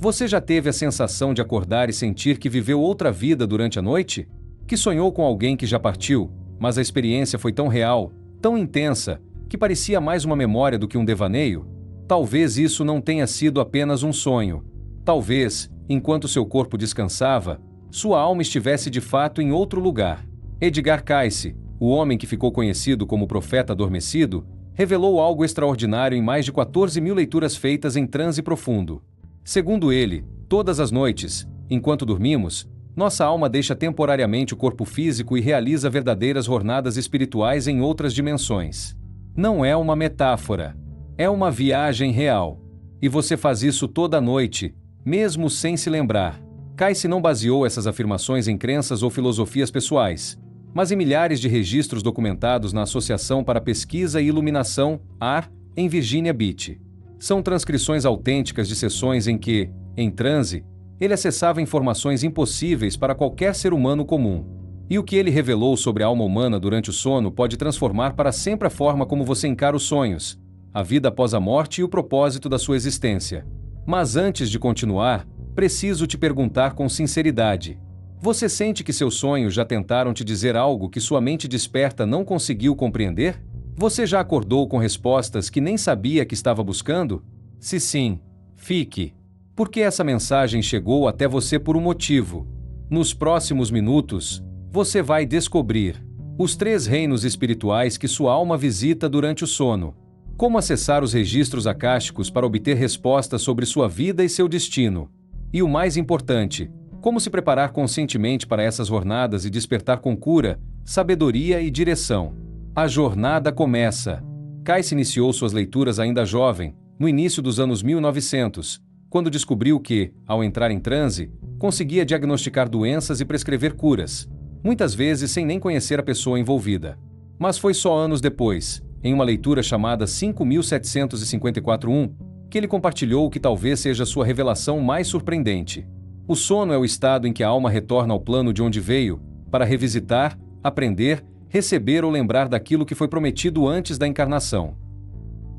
Você já teve a sensação de acordar e sentir que viveu outra vida durante a noite? Que sonhou com alguém que já partiu, mas a experiência foi tão real, tão intensa, que parecia mais uma memória do que um devaneio? Talvez isso não tenha sido apenas um sonho. Talvez, enquanto seu corpo descansava, sua alma estivesse de fato em outro lugar. Edgar Cayce, o homem que ficou conhecido como Profeta Adormecido, revelou algo extraordinário em mais de 14.000 leituras feitas em transe profundo. Segundo ele, todas as noites, enquanto dormimos, nossa alma deixa temporariamente o corpo físico e realiza verdadeiras jornadas espirituais em outras dimensões. Não é uma metáfora. É uma viagem real. E você faz isso toda noite, mesmo sem se lembrar. Cayce não baseou essas afirmações em crenças ou filosofias pessoais, mas em milhares de registros documentados na Associação para Pesquisa e Iluminação, AR, em Virginia Beach. São transcrições autênticas de sessões em que, em transe, ele acessava informações impossíveis para qualquer ser humano comum. E o que ele revelou sobre a alma humana durante o sono pode transformar para sempre a forma como você encara os sonhos, a vida após a morte e o propósito da sua existência. Mas antes de continuar, preciso te perguntar com sinceridade. Você sente que seus sonhos já tentaram te dizer algo que sua mente desperta não conseguiu compreender? Você já acordou com respostas que nem sabia que estava buscando? Se sim, fique. Porque essa mensagem chegou até você por um motivo. Nos próximos minutos, você vai descobrir os 3 reinos espirituais que sua alma visita durante o sono. Como acessar os registros acásticos para obter respostas sobre sua vida e seu destino. E o mais importante, como se preparar conscientemente para essas jornadas e despertar com cura, sabedoria e direção. A jornada começa. Cayce iniciou suas leituras ainda jovem, no início dos anos 1900, quando descobriu que, ao entrar em transe, conseguia diagnosticar doenças e prescrever curas, muitas vezes sem nem conhecer a pessoa envolvida. Mas foi só anos depois, em uma leitura chamada 5754-1, que ele compartilhou o que talvez seja sua revelação mais surpreendente. O sono é o estado em que a alma retorna ao plano de onde veio, para revisitar, aprender, receber ou lembrar daquilo que foi prometido antes da encarnação.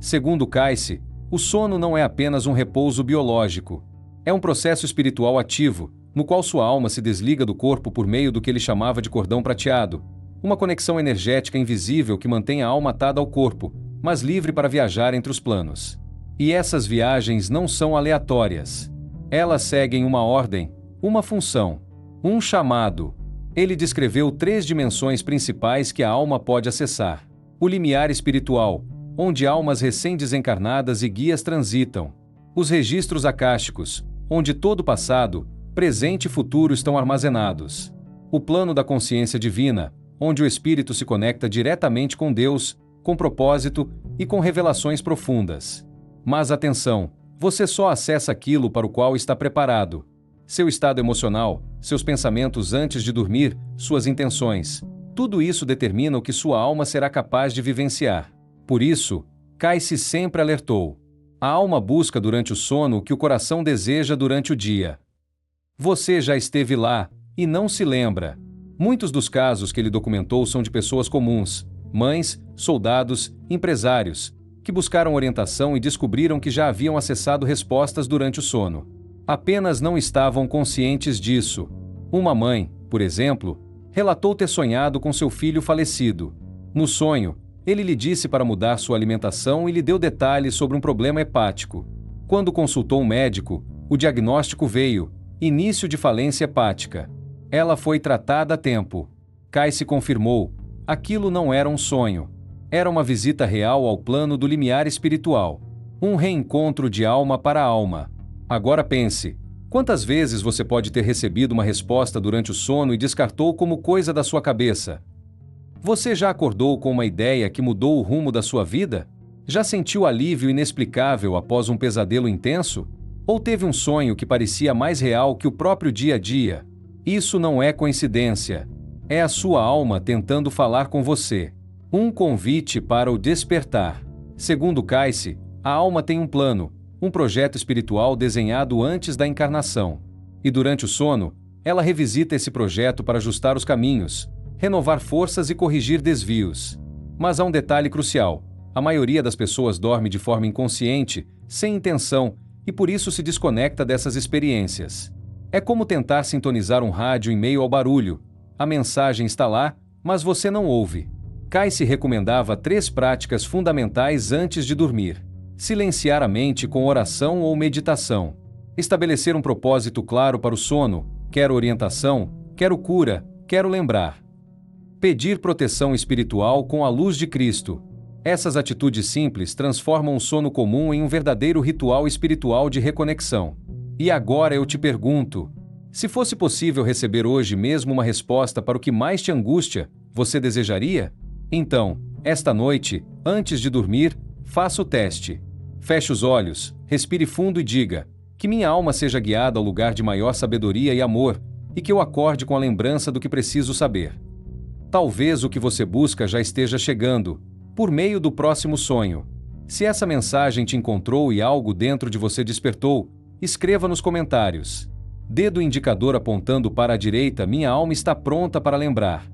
Segundo Cayce, o sono não é apenas um repouso biológico. É um processo espiritual ativo, no qual sua alma se desliga do corpo por meio do que ele chamava de cordão prateado, uma conexão energética invisível que mantém a alma atada ao corpo, mas livre para viajar entre os planos. E essas viagens não são aleatórias. Elas seguem uma ordem, uma função, um chamado. Ele descreveu 3 dimensões principais que a alma pode acessar. O limiar espiritual, onde almas recém-desencarnadas e guias transitam. Os registros acásticos, onde todo o passado, presente e futuro estão armazenados. O plano da consciência divina, onde o espírito se conecta diretamente com Deus, com propósito e com revelações profundas. Mas atenção, você só acessa aquilo para o qual está preparado. Seu estado emocional, seus pensamentos antes de dormir, suas intenções. Tudo isso determina o que sua alma será capaz de vivenciar. Por isso, Cayce sempre alertou. A alma busca durante o sono o que o coração deseja durante o dia. Você já esteve lá, e não se lembra. Muitos dos casos que ele documentou são de pessoas comuns, mães, soldados, empresários, que buscaram orientação e descobriram que já haviam acessado respostas durante o sono. Apenas não estavam conscientes disso. Uma mãe, por exemplo, relatou ter sonhado com seu filho falecido. No sonho, ele lhe disse para mudar sua alimentação e lhe deu detalhes sobre um problema hepático. Quando consultou um médico, o diagnóstico veio: início de falência hepática. Ela foi tratada a tempo. Cayce confirmou: aquilo não era um sonho. Era uma visita real ao plano do limiar espiritual. Um reencontro de alma para alma. Agora pense, quantas vezes você pode ter recebido uma resposta durante o sono e descartou como coisa da sua cabeça? Você já acordou com uma ideia que mudou o rumo da sua vida? Já sentiu alívio inexplicável após um pesadelo intenso? Ou teve um sonho que parecia mais real que o próprio dia a dia? Isso não é coincidência. É a sua alma tentando falar com você. Um convite para o despertar. Segundo Cayce, a alma tem um plano, um projeto espiritual desenhado antes da encarnação. E durante o sono, ela revisita esse projeto para ajustar os caminhos, renovar forças e corrigir desvios. Mas há um detalhe crucial: a maioria das pessoas dorme de forma inconsciente, sem intenção, e por isso se desconecta dessas experiências. É como tentar sintonizar um rádio em meio ao barulho. A mensagem está lá, mas você não ouve. Casey recomendava 3 práticas fundamentais antes de dormir: silenciar a mente com oração ou meditação, estabelecer um propósito claro para o sono, quero orientação, quero cura, quero lembrar, pedir proteção espiritual com a luz de Cristo. Essas atitudes simples transformam o sono comum em um verdadeiro ritual espiritual de reconexão. E agora eu te pergunto: se fosse possível receber hoje mesmo uma resposta para o que mais te angustia, você desejaria? Então, esta noite, antes de dormir, faça o teste. Feche os olhos, respire fundo e diga: que minha alma seja guiada ao lugar de maior sabedoria e amor, e que eu acorde com a lembrança do que preciso saber. Talvez o que você busca já esteja chegando, por meio do próximo sonho. Se essa mensagem te encontrou e algo dentro de você despertou, escreva nos comentários. Dedo indicador apontando para a direita, minha alma está pronta para lembrar.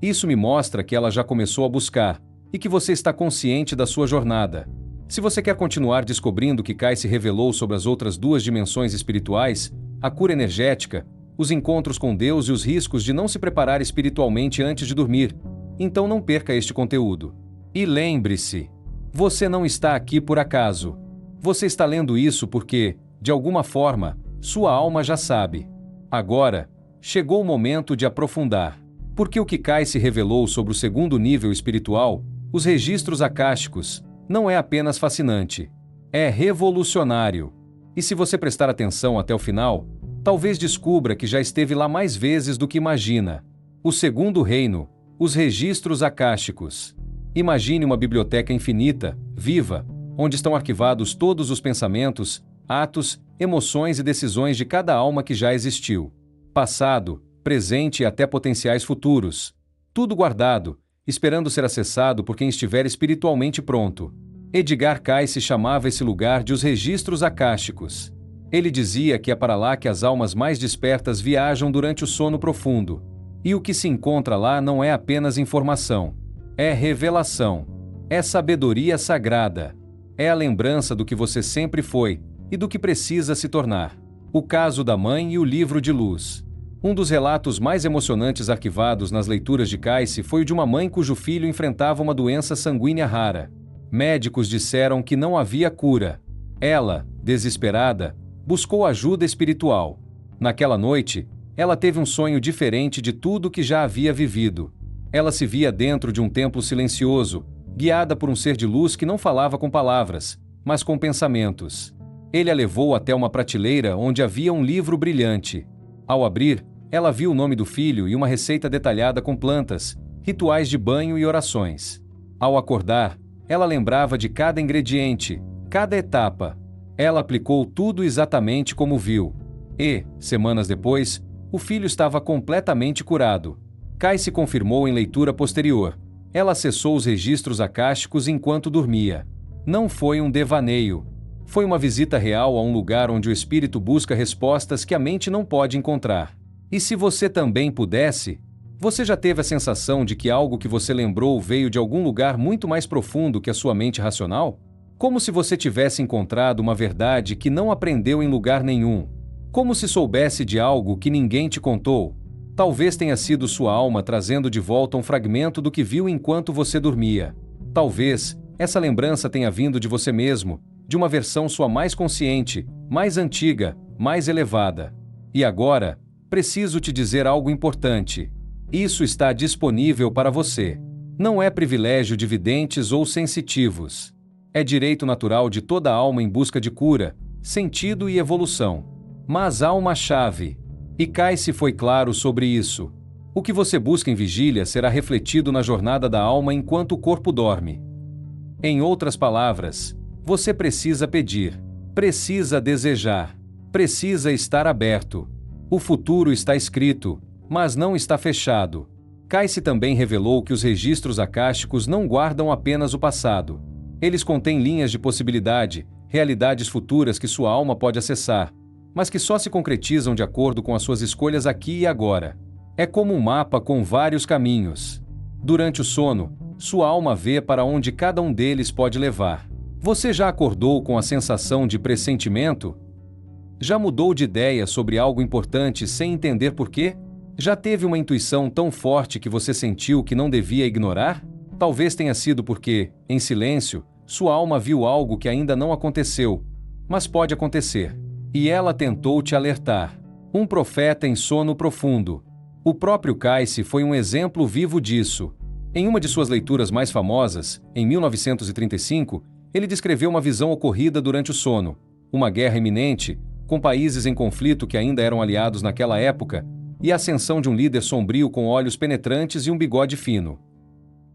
Isso me mostra que ela já começou a buscar, e que você está consciente da sua jornada. Se você quer continuar descobrindo o que Casey revelou sobre as outras 2 dimensões espirituais, a cura energética, os encontros com Deus e os riscos de não se preparar espiritualmente antes de dormir, então não perca este conteúdo. E lembre-se, você não está aqui por acaso. Você está lendo isso porque, de alguma forma, sua alma já sabe. Agora, chegou o momento de aprofundar. Porque o que Casey revelou sobre o 2º nível espiritual, os registros acásticos, não é apenas fascinante. É revolucionário. E se você prestar atenção até o final, talvez descubra que já esteve lá mais vezes do que imagina. O 2º reino, os registros acásticos. Imagine uma biblioteca infinita, viva, onde estão arquivados todos os pensamentos, atos, emoções e decisões de cada alma que já existiu. Passado, presente e até potenciais futuros. Tudo guardado, esperando ser acessado por quem estiver espiritualmente pronto. Edgar Cayce chamava esse lugar de os registros acásticos. Ele dizia que é para lá que as almas mais despertas viajam durante o sono profundo. E o que se encontra lá não é apenas informação. É revelação. É sabedoria sagrada. É a lembrança do que você sempre foi e do que precisa se tornar. O caso da mãe e o livro de luz. Um dos relatos mais emocionantes arquivados nas leituras de Cayce foi o de uma mãe cujo filho enfrentava uma doença sanguínea rara. Médicos disseram que não havia cura. Ela, desesperada, buscou ajuda espiritual. Naquela noite, ela teve um sonho diferente de tudo que já havia vivido. Ela se via dentro de um templo silencioso, guiada por um ser de luz que não falava com palavras, mas com pensamentos. Ele a levou até uma prateleira onde havia um livro brilhante. Ao abrir, ela viu o nome do filho e uma receita detalhada com plantas, rituais de banho e orações. Ao acordar, ela lembrava de cada ingrediente, cada etapa. Ela aplicou tudo exatamente como viu. E, semanas depois, o filho estava completamente curado. Cayce confirmou em leitura posterior. Ela acessou os registros acásticos enquanto dormia. Não foi um devaneio. Foi uma visita real a um lugar onde o espírito busca respostas que a mente não pode encontrar. E se você também pudesse, você já teve a sensação de que algo que você lembrou veio de algum lugar muito mais profundo que a sua mente racional? Como se você tivesse encontrado uma verdade que não aprendeu em lugar nenhum. Como se soubesse de algo que ninguém te contou. Talvez tenha sido sua alma trazendo de volta um fragmento do que viu enquanto você dormia. Talvez essa lembrança tenha vindo de você mesmo, de uma versão sua mais consciente, mais antiga, mais elevada. E agora, preciso te dizer algo importante. Isso está disponível para você. Não é privilégio de videntes ou sensitivos. É direito natural de toda alma em busca de cura, sentido e evolução. Mas há uma chave. E Cayce foi claro sobre isso. O que você busca em vigília será refletido na jornada da alma enquanto o corpo dorme. Em outras palavras, você precisa pedir, precisa desejar, precisa estar aberto. O futuro está escrito, mas não está fechado. Cayce também revelou que os registros acásticos não guardam apenas o passado. Eles contêm linhas de possibilidade, realidades futuras que sua alma pode acessar, mas que só se concretizam de acordo com as suas escolhas aqui e agora. É como um mapa com vários caminhos. Durante o sono, sua alma vê para onde cada um deles pode levar. Você já acordou com a sensação de pressentimento? Já mudou de ideia sobre algo importante sem entender por quê? Já teve uma intuição tão forte que você sentiu que não devia ignorar? Talvez tenha sido porque, em silêncio, sua alma viu algo que ainda não aconteceu, mas pode acontecer. E ela tentou te alertar. Um profeta em sono profundo. O próprio Cayce foi um exemplo vivo disso. Em uma de suas leituras mais famosas, em 1935, ele descreveu uma visão ocorrida durante o sono. Uma guerra iminente, com países em conflito que ainda eram aliados naquela época, e a ascensão de um líder sombrio com olhos penetrantes e um bigode fino.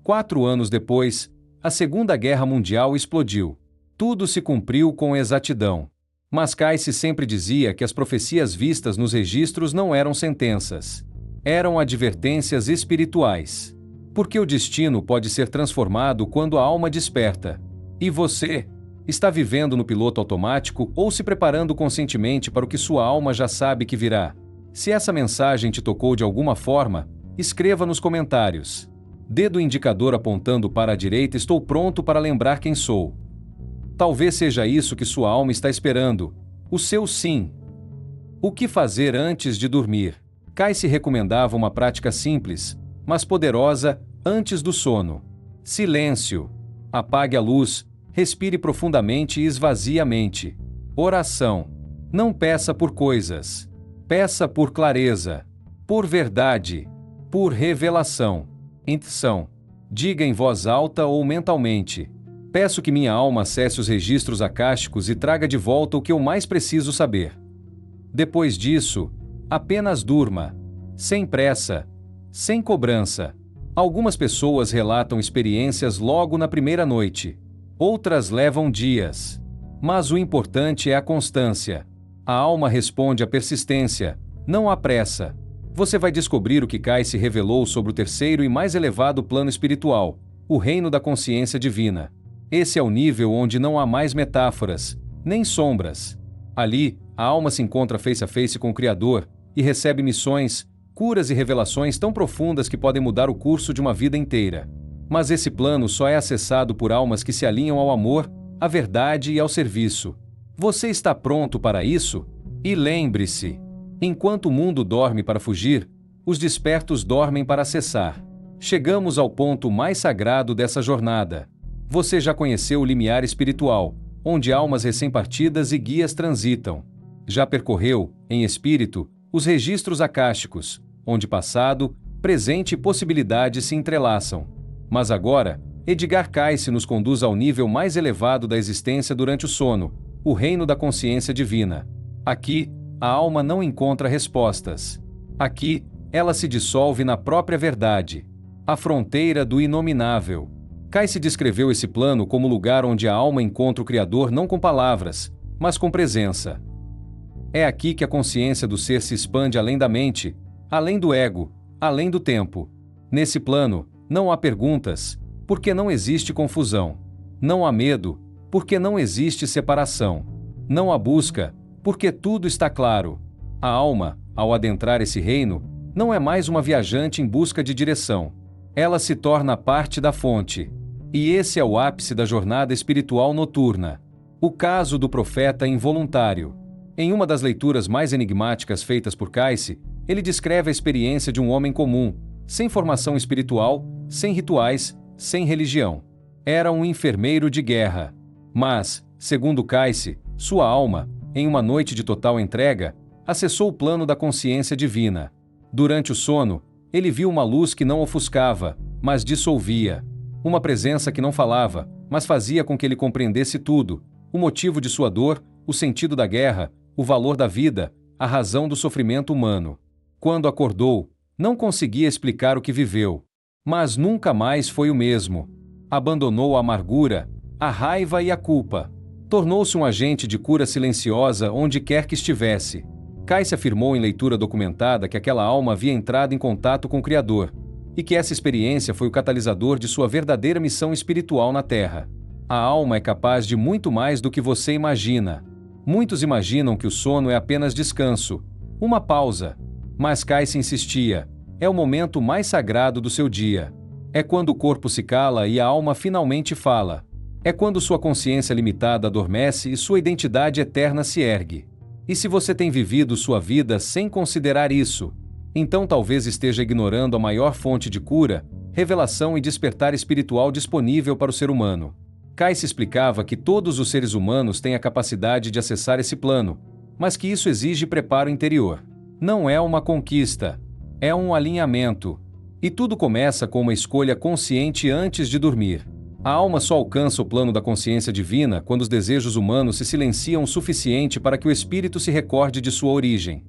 4 anos depois, a Segunda Guerra Mundial explodiu. Tudo se cumpriu com exatidão. Mas Cayce sempre dizia que as profecias vistas nos registros não eram sentenças. Eram advertências espirituais. Porque o destino pode ser transformado quando a alma desperta. E você? Está vivendo no piloto automático ou se preparando conscientemente para o que sua alma já sabe que virá? Se essa mensagem te tocou de alguma forma, escreva nos comentários. Dedo indicador apontando para a direita, estou pronto para lembrar quem sou. Talvez seja isso que sua alma está esperando, o seu sim. O que fazer antes de dormir? Cayce recomendava uma prática simples, mas poderosa, antes do sono. Silêncio. Apague a luz, respire profundamente e esvazie a mente. Oração. Não peça por coisas. Peça por clareza, por verdade, por revelação. Intenção. Diga em voz alta ou mentalmente: peço que minha alma acesse os registros acásticos e traga de volta o que eu mais preciso saber. Depois disso, apenas durma, sem pressa, sem cobrança. Algumas pessoas relatam experiências logo na primeira noite. Outras levam dias. Mas o importante é a constância. A alma responde à persistência, não à pressa. Você vai descobrir o que Cayce revelou sobre o terceiro e mais elevado plano espiritual, o reino da consciência divina. Esse é o nível onde não há mais metáforas, nem sombras. Ali, a alma se encontra face a face com o Criador e recebe missões, curas e revelações tão profundas que podem mudar o curso de uma vida inteira. Mas esse plano só é acessado por almas que se alinham ao amor, à verdade e ao serviço. Você está pronto para isso? E lembre-se, enquanto o mundo dorme para fugir, os despertos dormem para acessar. Chegamos ao ponto mais sagrado dessa jornada. Você já conheceu o limiar espiritual, onde almas recém-partidas e guias transitam. Já percorreu, em espírito, os registros acásticos, onde passado, presente e possibilidades se entrelaçam. Mas agora, Edgar Cayce nos conduz ao nível mais elevado da existência durante o sono, o reino da consciência divina. Aqui, a alma não encontra respostas. Aqui, ela se dissolve na própria verdade, a fronteira do inominável. Cayce descreveu esse plano como lugar onde a alma encontra o Criador não com palavras, mas com presença. É aqui que a consciência do ser se expande além da mente, além do ego, além do tempo. Nesse plano, não há perguntas, porque não existe confusão. Não há medo, porque não existe separação. Não há busca, porque tudo está claro. A alma, ao adentrar esse reino, não é mais uma viajante em busca de direção. Ela se torna parte da fonte. E esse é o ápice da jornada espiritual noturna. O caso do profeta involuntário. Em uma das leituras mais enigmáticas feitas por Cayce, ele descreve a experiência de um homem comum, sem formação espiritual, sem rituais, sem religião. Era um enfermeiro de guerra. Mas, segundo Cayce, sua alma, em uma noite de total entrega, acessou o plano da consciência divina. Durante o sono, ele viu uma luz que não ofuscava, mas dissolvia. Uma presença que não falava, mas fazia com que ele compreendesse tudo, o motivo de sua dor, o sentido da guerra, o valor da vida, a razão do sofrimento humano. Quando acordou, não conseguia explicar o que viveu. Mas nunca mais foi o mesmo. Abandonou a amargura, a raiva e a culpa. Tornou-se um agente de cura silenciosa onde quer que estivesse. Cayce afirmou em leitura documentada que aquela alma havia entrado em contato com o Criador, e que essa experiência foi o catalisador de sua verdadeira missão espiritual na Terra. A alma é capaz de muito mais do que você imagina. Muitos imaginam que o sono é apenas descanso, uma pausa. Mas Cayce insistia: é o momento mais sagrado do seu dia. É quando o corpo se cala e a alma finalmente fala. É quando sua consciência limitada adormece e sua identidade eterna se ergue. E se você tem vivido sua vida sem considerar isso, então talvez esteja ignorando a maior fonte de cura, revelação e despertar espiritual disponível para o ser humano. Kais explicava que todos os seres humanos têm a capacidade de acessar esse plano, mas que isso exige preparo interior. Não é uma conquista, é um alinhamento. E tudo começa com uma escolha consciente antes de dormir. A alma só alcança o plano da consciência divina quando os desejos humanos se silenciam o suficiente para que o espírito se recorde de sua origem.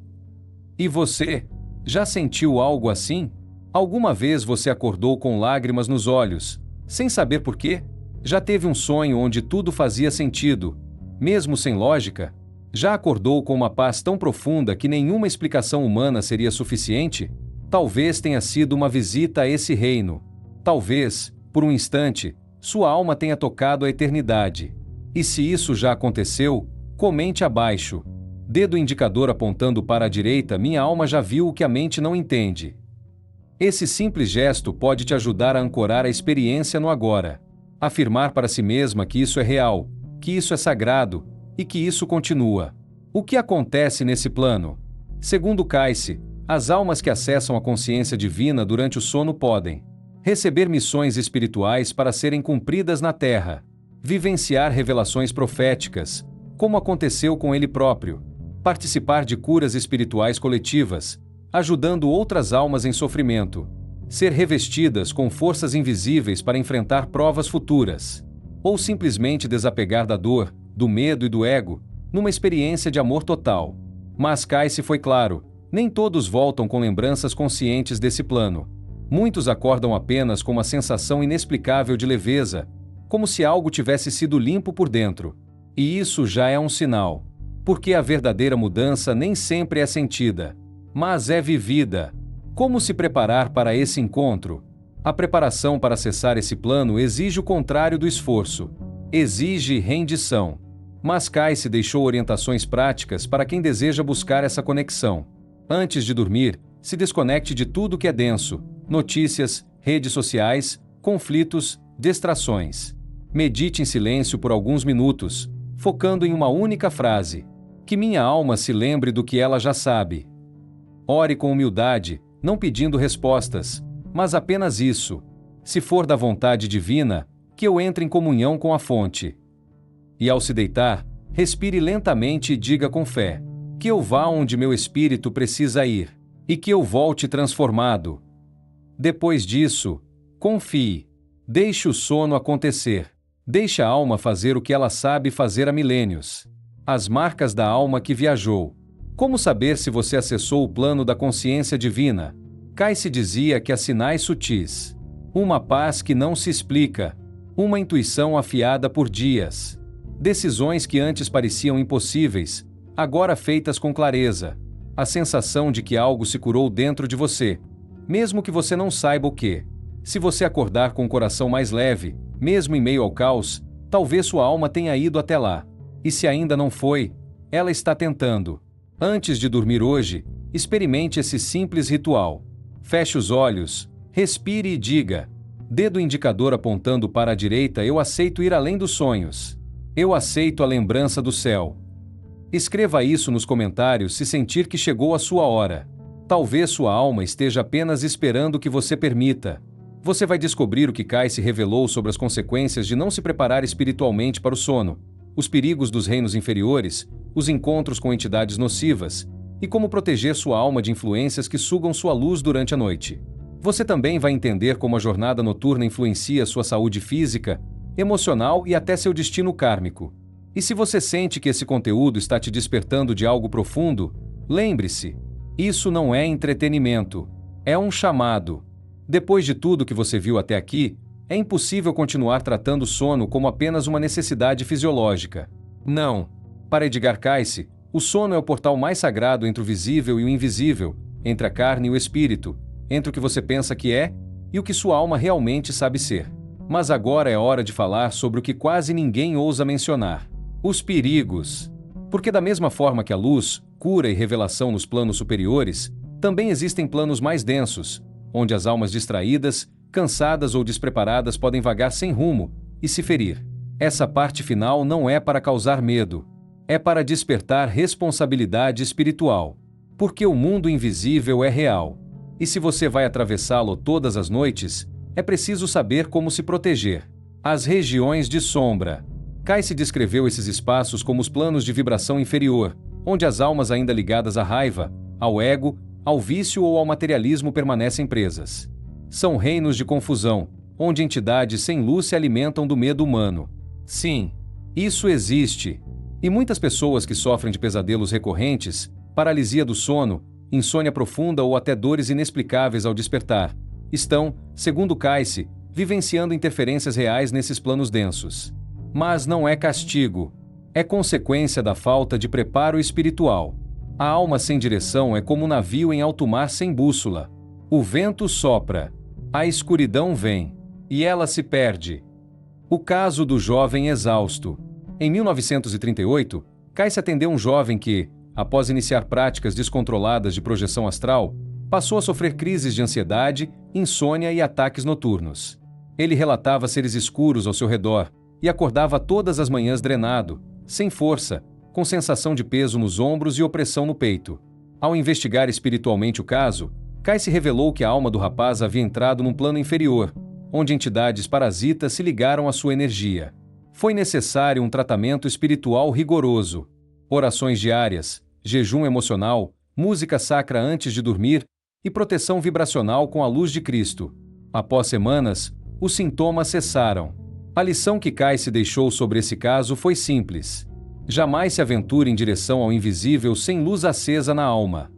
E você? Já sentiu algo assim? Alguma vez você acordou com lágrimas nos olhos, sem saber por quê? Já teve um sonho onde tudo fazia sentido, mesmo sem lógica? Já acordou com uma paz tão profunda que nenhuma explicação humana seria suficiente? Talvez tenha sido uma visita a esse reino. Talvez, por um instante, sua alma tenha tocado a eternidade. E se isso já aconteceu, comente abaixo. Dedo indicador apontando para a direita, minha alma já viu o que a mente não entende. Esse simples gesto pode te ajudar a ancorar a experiência no agora. Afirmar para si mesma que isso é real, que isso é sagrado e que isso continua. O que acontece nesse plano? Segundo Kais, as almas que acessam a consciência divina durante o sono podem receber missões espirituais para serem cumpridas na Terra, vivenciar revelações proféticas, como aconteceu com ele próprio, participar de curas espirituais coletivas, ajudando outras almas em sofrimento, ser revestidas com forças invisíveis para enfrentar provas futuras, ou simplesmente desapegar da dor, do medo e do ego, numa experiência de amor total. Mas Kais foi claro, nem todos voltam com lembranças conscientes desse plano. Muitos acordam apenas com uma sensação inexplicável de leveza, como se algo tivesse sido limpo por dentro. E isso já é um sinal, porque a verdadeira mudança nem sempre é sentida, mas é vivida. Como se preparar para esse encontro? A preparação para acessar esse plano exige o contrário do esforço. Exige rendição. Mas Kais deixou orientações práticas para quem deseja buscar essa conexão. Antes de dormir, se desconecte de tudo que é denso: notícias, redes sociais, conflitos, distrações. Medite em silêncio por alguns minutos, focando em uma única frase: que minha alma se lembre do que ela já sabe. Ore com humildade, não pedindo respostas, mas apenas isso: se for da vontade divina, que eu entre em comunhão com a fonte. E ao se deitar, respire lentamente e diga com fé: que eu vá onde meu espírito precisa ir, e que eu volte transformado. Depois disso, confie. Deixe o sono acontecer. Deixe a alma fazer o que ela sabe fazer há milênios. As marcas da alma que viajou. Como saber se você acessou o plano da consciência divina? Kais dizia que há sinais sutis. Uma paz que não se explica. Uma intuição afiada por dias. Decisões que antes pareciam impossíveis, agora feitas com clareza. A sensação de que algo se curou dentro de você, mesmo que você não saiba o que. Se você acordar com o coração mais leve, mesmo em meio ao caos, talvez sua alma tenha ido até lá. E se ainda não foi, ela está tentando. Antes de dormir hoje, experimente esse simples ritual. Feche os olhos, respire e diga: dedo indicador apontando para a direita, eu aceito ir além dos sonhos. Eu aceito a lembrança do céu. Escreva isso nos comentários se sentir que chegou a sua hora. Talvez sua alma esteja apenas esperando que você permita. Você vai descobrir o que Kais se revelou sobre as consequências de não se preparar espiritualmente para o sono, os perigos dos reinos inferiores, os encontros com entidades nocivas, e como proteger sua alma de influências que sugam sua luz durante a noite. Você também vai entender como a jornada noturna influencia sua saúde física, emocional e até seu destino kármico. E se você sente que esse conteúdo está te despertando de algo profundo, lembre-se, isso não é entretenimento, é um chamado. Depois de tudo que você viu até aqui, é impossível continuar tratando o sono como apenas uma necessidade fisiológica. Não. Para Edgar Cayce, o sono é o portal mais sagrado entre o visível e o invisível, entre a carne e o espírito, entre o que você pensa que é e o que sua alma realmente sabe ser. Mas agora é hora de falar sobre o que quase ninguém ousa mencionar: os perigos. Porque da mesma forma que a luz, cura e revelação nos planos superiores, também existem planos mais densos, onde as almas distraídas, cansadas ou despreparadas podem vagar sem rumo e se ferir. Essa parte final não é para causar medo. É para despertar responsabilidade espiritual. Porque o mundo invisível é real. E se você vai atravessá-lo todas as noites, é preciso saber como se proteger. As regiões de sombra. Cayce descreveu esses espaços como os planos de vibração inferior, onde as almas ainda ligadas à raiva, ao ego, ao vício ou ao materialismo permanecem presas. São reinos de confusão, onde entidades sem luz se alimentam do medo humano. Sim, isso existe. E muitas pessoas que sofrem de pesadelos recorrentes, paralisia do sono, insônia profunda ou até dores inexplicáveis ao despertar, estão, segundo Cayce, vivenciando interferências reais nesses planos densos. Mas não é castigo. É consequência da falta de preparo espiritual. A alma sem direção é como um navio em alto mar sem bússola. O vento sopra, a escuridão vem, e ela se perde. O caso do jovem exausto. Em 1938, Cayce atendeu um jovem que, após iniciar práticas descontroladas de projeção astral, passou a sofrer crises de ansiedade, insônia e ataques noturnos. Ele relatava seres escuros ao seu redor e acordava todas as manhãs drenado, sem força, com sensação de peso nos ombros e opressão no peito. Ao investigar espiritualmente o caso, Cayce revelou que a alma do rapaz havia entrado num plano inferior, onde entidades parasitas se ligaram à sua energia. Foi necessário um tratamento espiritual rigoroso, orações diárias, jejum emocional, música sacra antes de dormir e proteção vibracional com a luz de Cristo. Após semanas, os sintomas cessaram. A lição que Cayce deixou sobre esse caso foi simples. Jamais se aventure em direção ao invisível sem luz acesa na alma.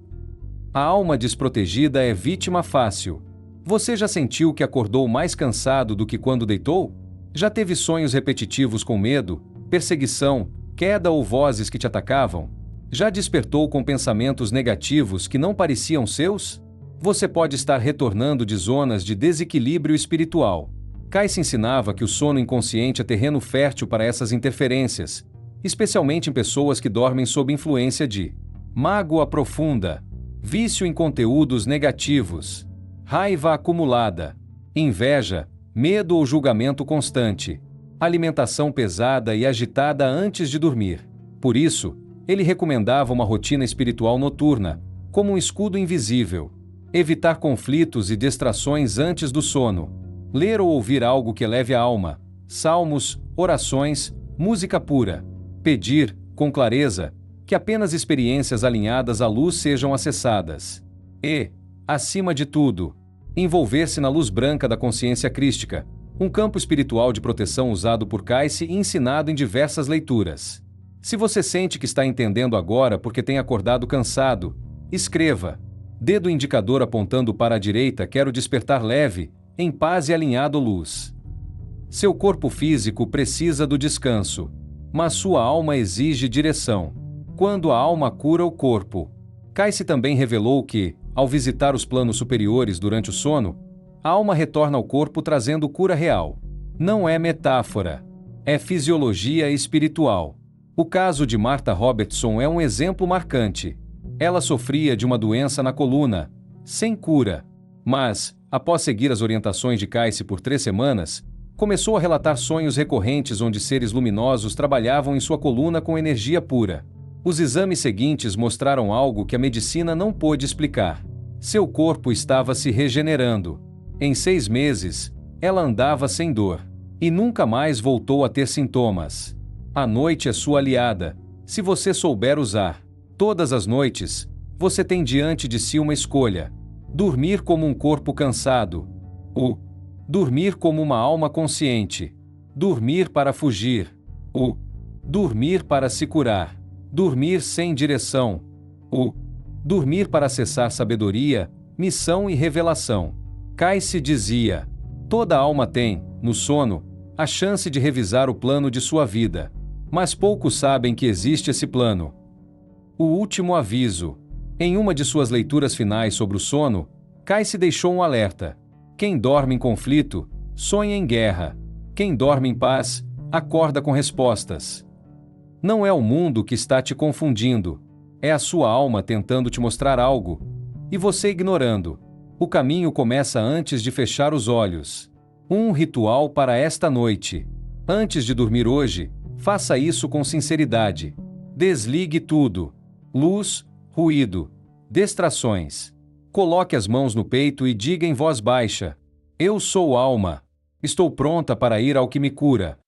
A alma desprotegida é vítima fácil. Você já sentiu que acordou mais cansado do que quando deitou? Já teve sonhos repetitivos com medo, perseguição, queda ou vozes que te atacavam? Já despertou com pensamentos negativos que não pareciam seus? Você pode estar retornando de zonas de desequilíbrio espiritual. Cayce ensinava que o sono inconsciente é terreno fértil para essas interferências, especialmente em pessoas que dormem sob influência de mágoa profunda, vício em conteúdos negativos, raiva acumulada, inveja, medo ou julgamento constante, alimentação pesada e agitada antes de dormir. Por isso, ele recomendava uma rotina espiritual noturna, como um escudo invisível. Evitar conflitos e distrações antes do sono. Ler ou ouvir algo que eleve a alma. Salmos, orações, música pura. Pedir, com clareza, que apenas experiências alinhadas à luz sejam acessadas. E, acima de tudo, envolver-se na luz branca da consciência crística, um campo espiritual de proteção usado por Cayce e ensinado em diversas leituras. Se você sente que está entendendo agora porque tem acordado cansado, escreva. Dedo indicador apontando para a direita, quero despertar leve, em paz e alinhado luz. Seu corpo físico precisa do descanso, mas sua alma exige direção. Quando a alma cura o corpo. Cayce também revelou que, ao visitar os planos superiores durante o sono, a alma retorna ao corpo trazendo cura real. Não é metáfora, é fisiologia espiritual. O caso de Martha Robertson é um exemplo marcante. Ela sofria de uma doença na coluna, sem cura. Mas, após seguir as orientações de Cayce por 3 semanas, começou a relatar sonhos recorrentes onde seres luminosos trabalhavam em sua coluna com energia pura. Os exames seguintes mostraram algo que a medicina não pôde explicar. Seu corpo estava se regenerando. Em 6 meses, ela andava sem dor. E nunca mais voltou a ter sintomas. A noite é sua aliada, se você souber usar. Todas as noites, você tem diante de si uma escolha: dormir como um corpo cansado, ou dormir como uma alma consciente, dormir para fugir, ou dormir para se curar, dormir sem direção, ou dormir para acessar sabedoria, missão e revelação. Cayce dizia: toda alma tem, no sono, a chance de revisar o plano de sua vida. Mas poucos sabem que existe esse plano. O último aviso. Em uma de suas leituras finais sobre o sono, Cayce deixou um alerta. Quem dorme em conflito, sonha em guerra. Quem dorme em paz, acorda com respostas. Não é o mundo que está te confundindo. É a sua alma tentando te mostrar algo, e você ignorando. O caminho começa antes de fechar os olhos. Um ritual para esta noite. Antes de dormir hoje, faça isso com sinceridade. Desligue tudo: luz, ruído, distrações. Coloque as mãos no peito e diga em voz baixa: eu sou alma. Estou pronta para ir ao que me cura.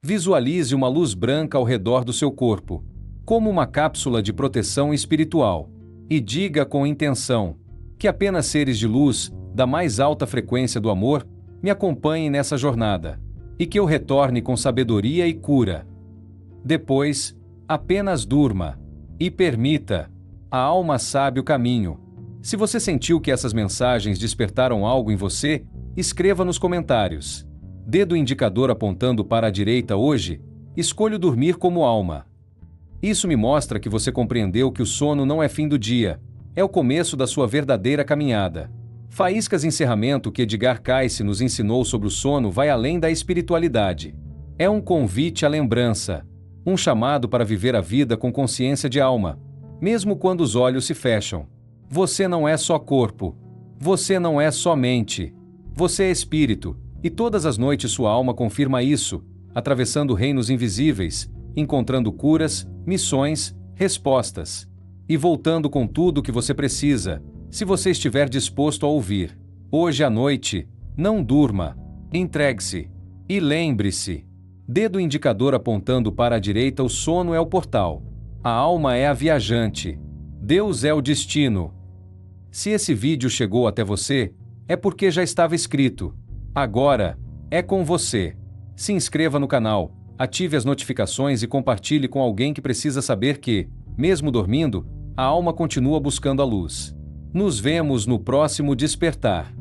Visualize uma luz branca ao redor do seu corpo, como uma cápsula de proteção espiritual, e diga com intenção que apenas seres de luz, da mais alta frequência do amor, me acompanhem nessa jornada, e que eu retorne com sabedoria e cura. Depois, apenas durma e permita. A alma sabe o caminho. Se você sentiu que essas mensagens despertaram algo em você, escreva nos comentários. Dedo indicador apontando para a direita hoje, escolho dormir como alma. Isso me mostra que você compreendeu que o sono não é fim do dia, é o começo da sua verdadeira caminhada. Faíscas encerramento que Edgar Cayce nos ensinou sobre o sono vai além da espiritualidade. É um convite à lembrança, um chamado para viver a vida com consciência de alma, mesmo quando os olhos se fecham. Você não é só corpo, você não é só mente, você é espírito, e todas as noites sua alma confirma isso, atravessando reinos invisíveis, encontrando curas, missões, respostas, e voltando com tudo o que você precisa, se você estiver disposto a ouvir. Hoje à noite, não durma, entregue-se, e lembre-se. Dedo indicador apontando para a direita, o sono é o portal. A alma é a viajante. Deus é o destino. Se esse vídeo chegou até você, é porque já estava escrito. Agora, é com você. Se inscreva no canal, ative as notificações e compartilhe com alguém que precisa saber que, mesmo dormindo, a alma continua buscando a luz. Nos vemos no próximo despertar.